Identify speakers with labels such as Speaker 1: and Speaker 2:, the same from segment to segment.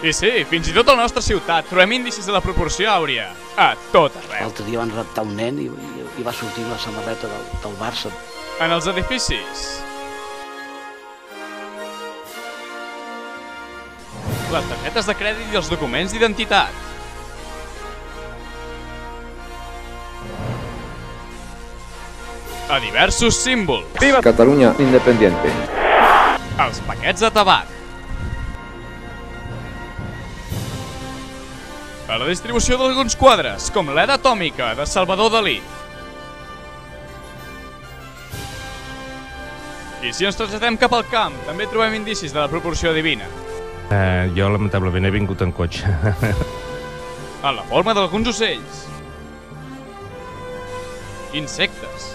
Speaker 1: I sí, fins i tot a la nostra ciutat trobem indicis de la proporció àurea. A tot arreu.
Speaker 2: L'altre dia van raptar un nen i va sortir la samarreta del Barça.
Speaker 1: En els edificis. Les targetes de crèdit i els documents d'identitat. A diversos símbols.
Speaker 3: Viva Catalunya independiente.
Speaker 1: Els paquets de tabac. A la distribució d'alguns quadres, com l'Eda atòmica de Salvador Dalí. I si ens traslladem cap al camp, també trobem indicis de la proporció divina.
Speaker 4: Jo, lamentablement, he vingut en cotxe.
Speaker 1: A la forma d'alguns ocells. Insectes.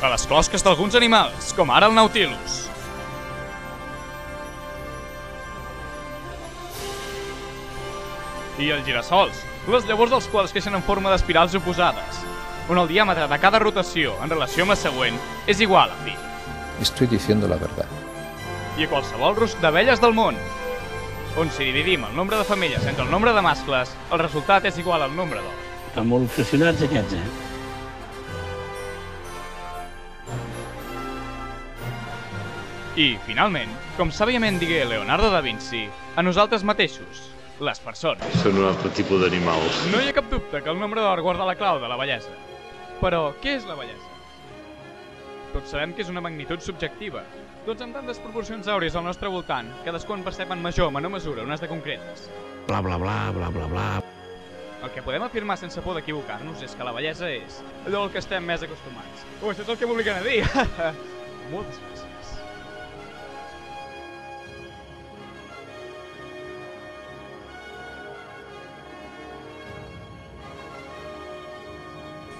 Speaker 1: A les closques d'alguns animals, com ara el Nautilus. I els girassols, les llavors dels quals creixen en forma d'espirals oposades, on el diàmetre de cada rotació en relació amb la següent és igual a pi.
Speaker 3: Estoy diciendo la verdad.
Speaker 1: I a qualsevol rusc d'abelles del món, on si dividim el nombre de femelles entre el nombre de mascles, el resultat és igual al nombre d'ous.
Speaker 2: Estan molt obsessionats aquests,
Speaker 1: I, finalment, com sàviament digué Leonardo da Vinci, a nosaltres mateixos, les persones.
Speaker 5: Són un altre tipus d'animals.
Speaker 1: No hi ha cap dubte que el nombre d'or guarda la clau de la bellesa. Però, què és la bellesa? Tots sabem que és una magnitud subjectiva. Tots amb tantes proporcions àurees al nostre voltant, cadascú en percep en major o menor mesura unes de concretes.
Speaker 2: Bla, bla, bla, bla, bla, bla.
Speaker 1: El que podem afirmar sense por d'equivocar-nos és que la bellesa és allò al que estem més acostumats. Això és el que m'obliguen a dir. Moltes gràcies.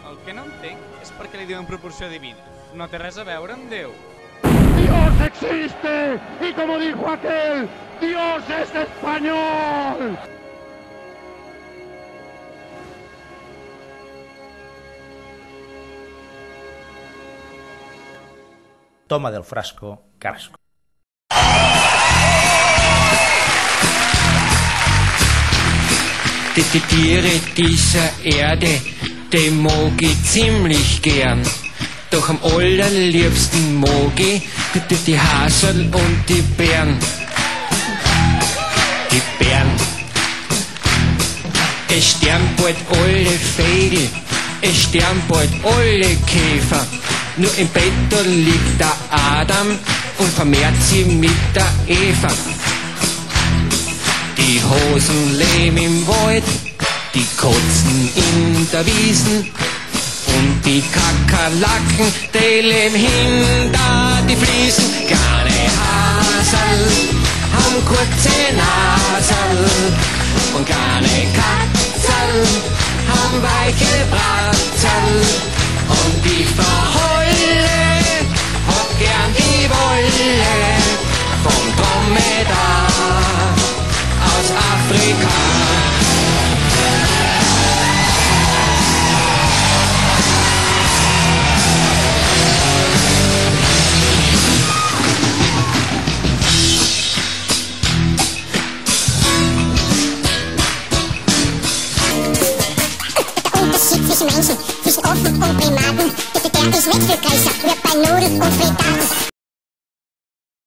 Speaker 1: El que no entenc és per què li diuen proporció divina. No té res a veure amb Déu.
Speaker 6: ¡Dios existe! Y como dijo aquel, ¡Dios es español!
Speaker 7: Toma del frasco, carrasco.
Speaker 8: Die Tiere dieser Erde, die mag ich ziemlich gern. Doch am allerliebsten mag ich die Hasel und die Bären. Die Bären. Es sterben bald alle Vögel, es sterben bald alle Käfer. Nur im Bett da liegt der Adam und vermehrt sie mit der Eva. Die Hosen leben im Wald, die Kotzen in der Wiesen und die Kakerlaken, die leben hinter die Fliesen. Kleine Hasel haben kurze Nasel und kleine Katzel haben weiche Bratzel. Und die Frau Holle hat gern die Wolle vom Dromedar aus Afrika.
Speaker 9: Der Unterschied zwischen Menschen, zwischen Offen und Primaten, der ist nicht viel größer, wird bei Nudeln und Frittaten